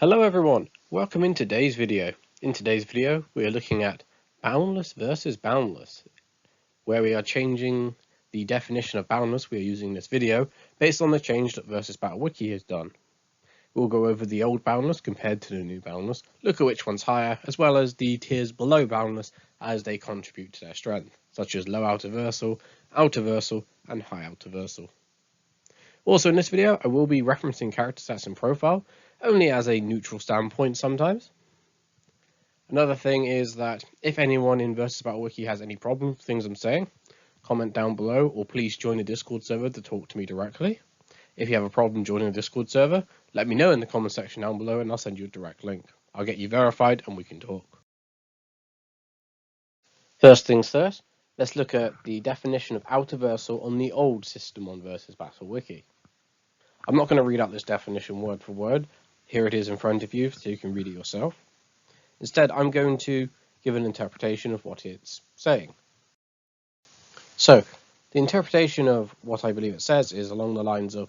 Hello everyone, welcome in today's video. In today's video we are looking at Boundless versus Boundless, where we are changing the definition of Boundless we are using in this video based on the change that Versus Battle Wiki has done. We'll go over the old Boundless compared to the new Boundless, look at which one's higher, as well as the tiers below Boundless as they contribute to their strength, such as Low Outerversal, Outerversal and High Outerversal. Also in this video I will be referencing character stats and profile, only as a neutral standpoint sometimes. Another thing is that if anyone in Versus Battle Wiki has any problems with things I'm saying, comment down below or please join the Discord server to talk to me directly. If you have a problem joining the Discord server, let me know in the comment section down below and I'll send you a direct link. I'll get you verified and we can talk. First things first, let's look at the definition of Outerversal on the old system on Versus Battle Wiki. I'm not going to read out this definition word for word. Here it is in front of you so you can read it yourself. Instead, I'm going to give an interpretation of what it's saying. So, the interpretation of what I believe it says is along the lines of,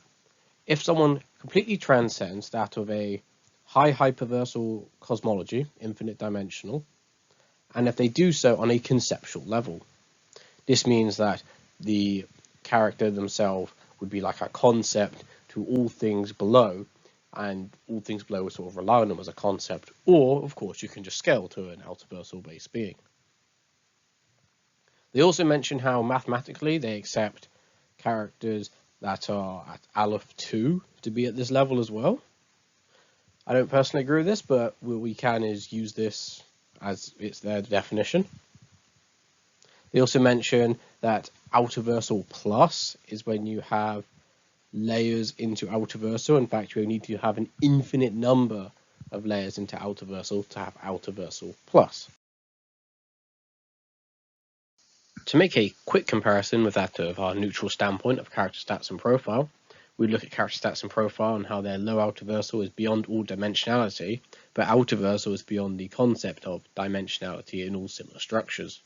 if someone completely transcends that of a high hyperversal cosmology, infinite dimensional, and if they do so on a conceptual level. This means that the character themselves would be like a concept to all things below, and all things below would sort of rely on them as a concept, or of course you can just scale to an outerversal based being. They also mention how mathematically they accept characters that are at Aleph 2 to be at this level as well. I don't personally agree with this, but what we can is use this as it's their definition. They also mention that Outerversal Plus is when you have layers into Outerversal. In fact, you need to have an infinite number of layers into Outerversal to have Outerversal Plus. To make a quick comparison with that of our neutral standpoint of character stats and profile, we look at character stats and profile and how their low Outerversal is beyond all dimensionality, but Outerversal is beyond the concept of dimensionality in all similar structures.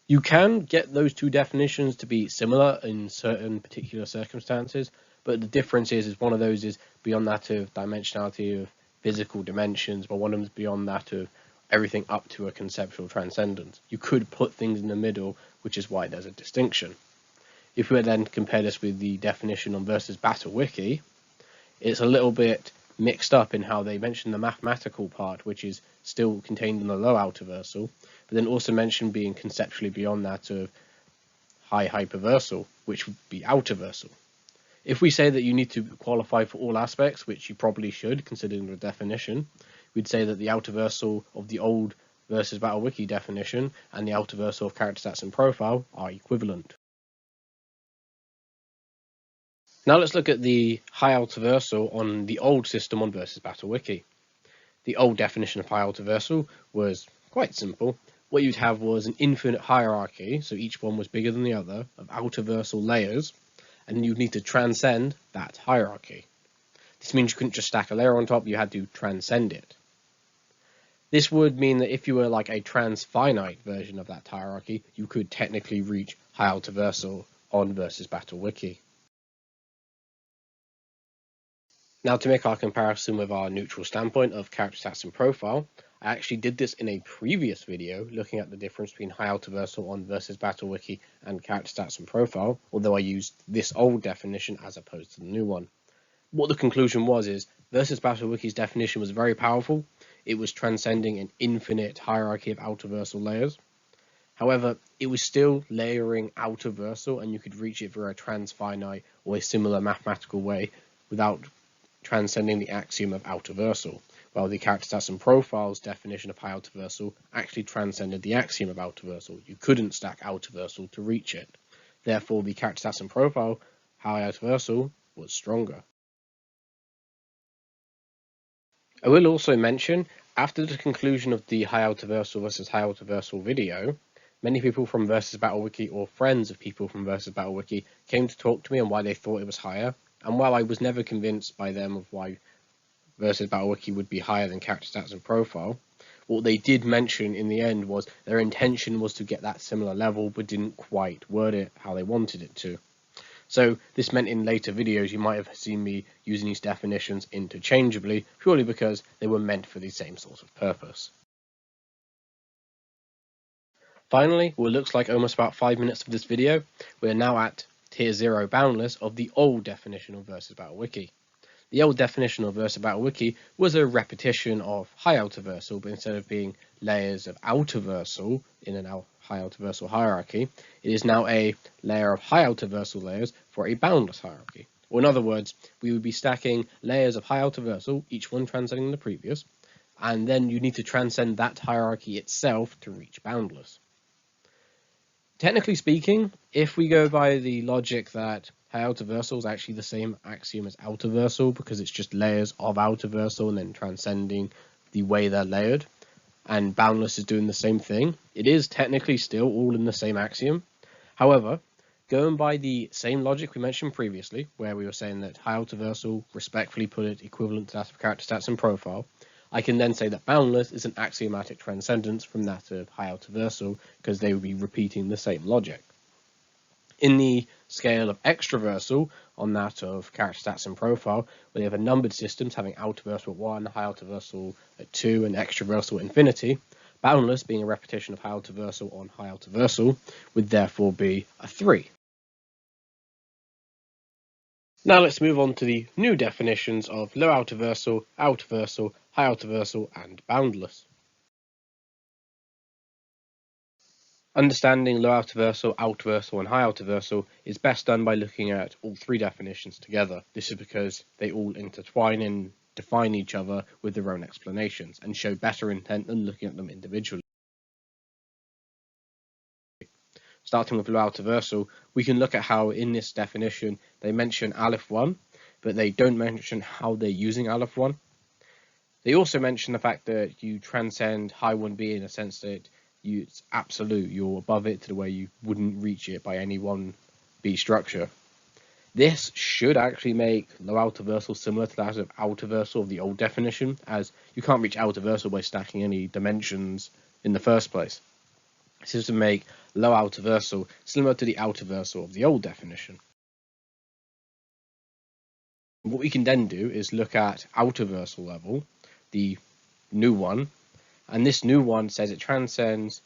You can get those two definitions to be similar in certain particular circumstances, but the difference is one of those is beyond that of dimensionality of physical dimensions, but one of them is beyond that of everything up to a conceptual transcendence. You could put things in the middle, which is why there's a distinction. If we then compare this with the definition on Versus Battle Wiki, it's a little bit mixed up in how they mention the mathematical part, which is still contained in the low Outerversal, but then also mention being conceptually beyond that of high hyperversal, which would be Outerversal. If we say that you need to qualify for all aspects, which you probably should, considering the definition, we'd say that the Outerversal of the old Versus Battle Wiki definition and the Outerversal of character stats and profile are equivalent. Now let's look at the High Outerversal on the old system on Versus Battle Wiki. The old definition of High Outerversal was quite simple. What you'd have was an infinite hierarchy, so each one was bigger than the other, of Outerversal layers, and you'd need to transcend that hierarchy. This means you couldn't just stack a layer on top, you had to transcend it. This would mean that if you were like a transfinite version of that hierarchy, you could technically reach High Outerversal on Versus Battle Wiki. Now to make our comparison with our neutral standpoint of character stats and profile, I actually did this in a previous video looking at the difference between High Outerversal on Versus Battle Wiki and character stats and profile, although I used this old definition as opposed to the new one. What the conclusion was is Versus Battle Wiki's definition was very powerful. It was transcending an infinite hierarchy of Outerversal layers. However, it was still layering Outerversal and you could reach it via a transfinite or a similar mathematical way without transcending the axiom of Outerversal, while the character stats and profiles definition of High Outerversal actually transcended the axiom of Outerversal. You couldn't stack Outerversal to reach it. Therefore, the character stats and profile High Outerversal was stronger. I will also mention, after the conclusion of the High Outerversal versus High Outerversal video, many people from Versus Battle Wiki or friends of people from Versus Battle Wiki came to talk to me on why they thought it was higher. And while I was never convinced by them of why Versus Battle Wiki would be higher than character stats and profile, what they did mention in the end was their intention was to get that similar level, but didn't quite word it how they wanted it to. So this meant in later videos you might have seen me using these definitions interchangeably, purely because they were meant for the same sort of purpose. Finally, what looks like almost about 5 minutes of this video, we're now at Tier 0 Boundless of the old definition of Versus Battle Wiki. The old definition of Versus Battle Wiki was a repetition of High Outerversal, but instead of being layers of Outerversal in an High Outerversal hierarchy, it is now a layer of High Outerversal layers for a Boundless hierarchy. Or in other words, we would be stacking layers of High Outerversal, each one transcending the previous, and then you need to transcend that hierarchy itself to reach Boundless. Technically speaking, if we go by the logic that High Outerversal is actually the same axiom as Outerversal because it's just layers of Outerversal and then transcending the way they're layered, and Boundless is doing the same thing, it is technically still all in the same axiom. However, going by the same logic we mentioned previously, where we were saying that High Outerversal respectfully put it equivalent to that of character stats and profile, I can then say that Boundless is an axiomatic transcendence from that of High Outerversal because they would be repeating the same logic. In the scale of extraversal, on that of character stats and profile, where they have a numbered systems having Outerversal at 1, High Outerversal at 2, and extraversal at infinity, Boundless, being a repetition of High Outerversal on High Outerversal, would therefore be a 3. Now let's move on to the new definitions of Low Outerversal, Outerversal, High Outerversal, and Boundless. Understanding Low Outerversal, Outerversal, and High Outerversal is best done by looking at all three definitions together. This is because they all intertwine and define each other with their own explanations, and show better intent than looking at them individually. Starting with Low Outerversal, we can look at how in this definition they mention Aleph 1, but they don't mention how they're using Aleph 1. They also mention the fact that you transcend High 1b in a sense that it's absolute, you're above it to the way you wouldn't reach it by any 1b structure. This should actually make Low Outerversal similar to that of Outerversal of the old definition, as you can't reach Outerversal by stacking any dimensions in the first place. This is to make Low Outerversal similar to the Outerversal of the old definition. What we can then do is look at Outerversal level, the new one, and this new one says it transcends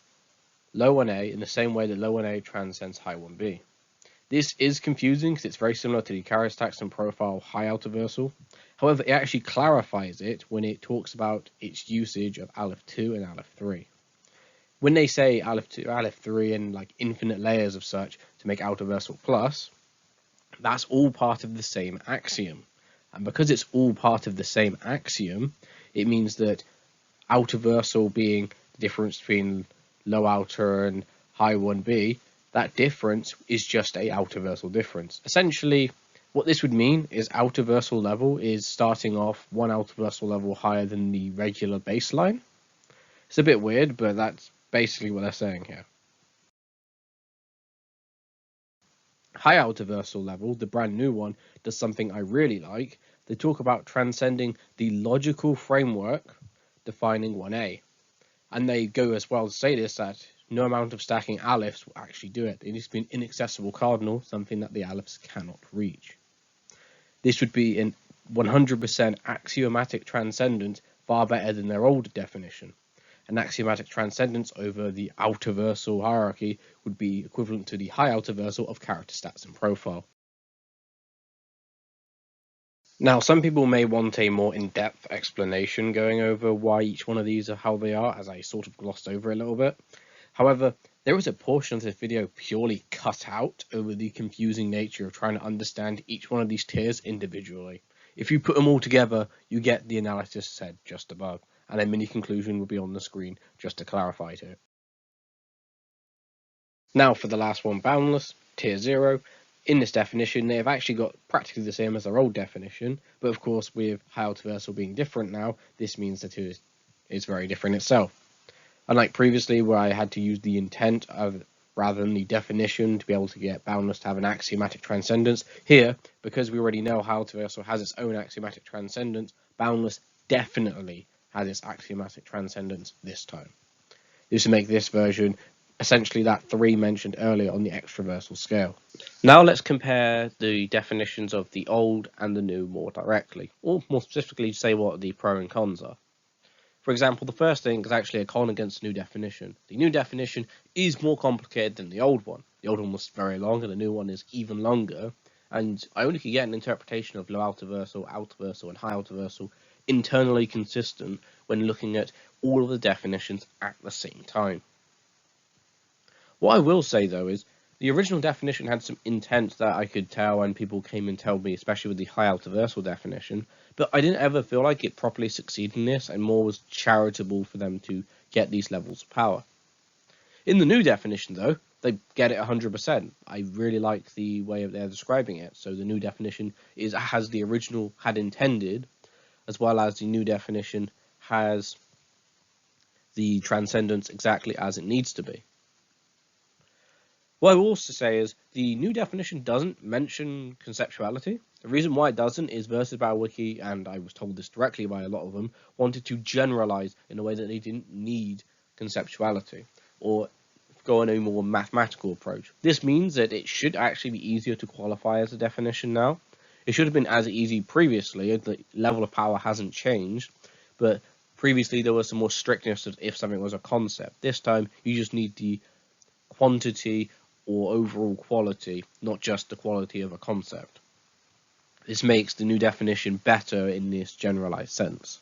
Low 1a in the same way that Low 1a transcends High 1b. This is confusing because it's very similar to the character stats and profile High Outerversal. However, it actually clarifies it when it talks about its usage of Aleph 2 and Aleph 3. When they say Aleph 2, Aleph 3 and like infinite layers of such to make Outerversal plus, that's all part of the same axiom. And because it's all part of the same axiom, it means that Outerversal being the difference between Low Outer and High 1b, that difference is just a Outerversal difference. Essentially, what this would mean is Outerversal level is starting off one Outerversal level higher than the regular baseline. It's a bit weird, but that's basically what they're saying here. High Outerversal level, the brand new one, does something I really like. They talk about transcending the logical framework defining 1a. And they go as well to say this, that no amount of stacking Alephs will actually do it. It needs to be an inaccessible cardinal, something that the Alephs cannot reach. This would be an 100% axiomatic transcendence, far better than their older definition. An axiomatic transcendence over the Outerversal hierarchy would be equivalent to the High Outerversal of character stats and profile. Now, some people may want a more in-depth explanation going over why each one of these are how they are, as I sort of glossed over a little bit. However, there is a portion of this video purely cut out over the confusing nature of trying to understand each one of these tiers individually. If you put them all together, you get the analysis said just above, and a mini conclusion will be on the screen just to clarify it. Now for the last one, Boundless, Tier 0. In this definition, they have actually got practically the same as their old definition, but of course with High Outerversal being different now, this means that it is very different itself. Unlike previously where I had to use the intent of rather than the definition to be able to get Boundless to have an axiomatic transcendence, here, because we already know High Outerversal has its own axiomatic transcendence, Boundless definitely has its axiomatic transcendence this time. This will make this version essentially that 3 mentioned earlier on the extraversal scale. Now let's compare the definitions of the old and the new more directly, or more specifically say what the pros and cons are. For example, the first thing is actually a con against the new definition. The new definition is more complicated than the old one. The old one was very long and the new one is even longer, and I only could get an interpretation of low outerversal, outerversal and high outerversal internally consistent when looking at all of the definitions at the same time. What I will say though is the original definition had some intent that I could tell when people came and told me, especially with the high outerversal definition, but I didn't ever feel like it properly succeeded in this, and more was charitable for them to get these levels of power. In the new definition though, they get it 100%. I really like the way they're describing it. So the new definition has the original had intended, as well as the new definition has the transcendence exactly as it needs to be. What I will also say is the new definition doesn't mention conceptuality. The reason why it doesn't is Versus Battle Wiki, and I was told this directly by a lot of them, wanted to generalize in a way that they didn't need conceptuality or go on a more mathematical approach. This means that it should actually be easier to qualify as a definition now. It should have been as easy previously. The level of power hasn't changed, but previously there was some more strictness if something was a concept. This time you just need the quantity or overall quality, not just the quality of a concept. This makes the new definition better in this generalized sense.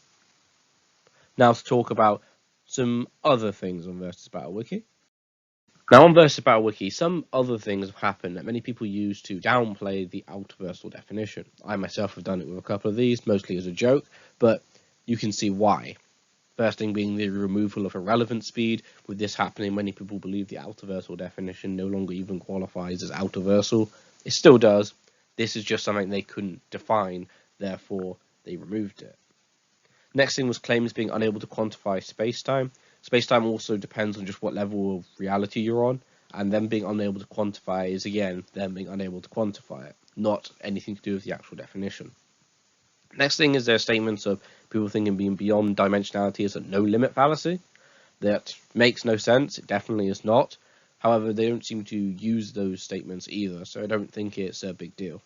Now to talk about some other things on Versus Battle Wiki. Now on Versus Battle Wiki, some other things have happened that many people use to downplay the outerversal definition. I myself have done it with a couple of these, mostly as a joke, but you can see why. First thing being the removal of irrelevant speed. With this happening, many people believe the outerversal definition no longer even qualifies as outerversal. It still does. This is just something they couldn't define, therefore they removed it. Next thing was claims being unable to quantify space-time. Space-time also depends on just what level of reality you're on, and them being unable to quantify is, again, them being unable to quantify it, not anything to do with the actual definition. Next thing is their statements of people thinking being beyond dimensionality is a no-limit fallacy. That makes no sense. It definitely is not. However, they don't seem to use those statements either, so I don't think it's a big deal.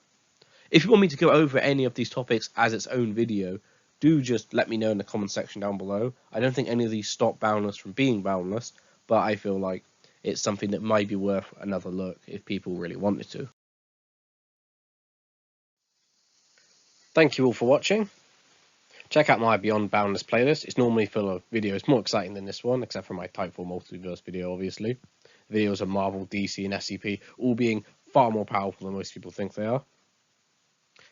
If you want me to go over any of these topics as its own video, do just let me know in the comment section down below. I don't think any of these stop Boundless from being Boundless, but I feel like it's something that might be worth another look if people really wanted to. Thank you all for watching. Check out my Beyond Boundless playlist. It's normally full of videos more exciting than this one, except for my Type 4 Multiverse video, obviously. Videos of Marvel, DC, and SCP, all being far more powerful than most people think they are.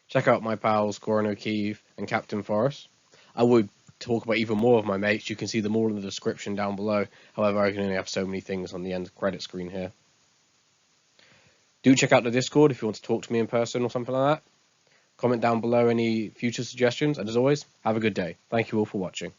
Check out my pals Korin, Keefe, and Captain Forrest. I would talk about even more of my mates. You can see them all in the description down below. However, I can only have so many things on the end credit screen here. Do check out the Discord if you want to talk to me in person or something like that. Comment down below any future suggestions, and as always, have a good day. Thank you all for watching.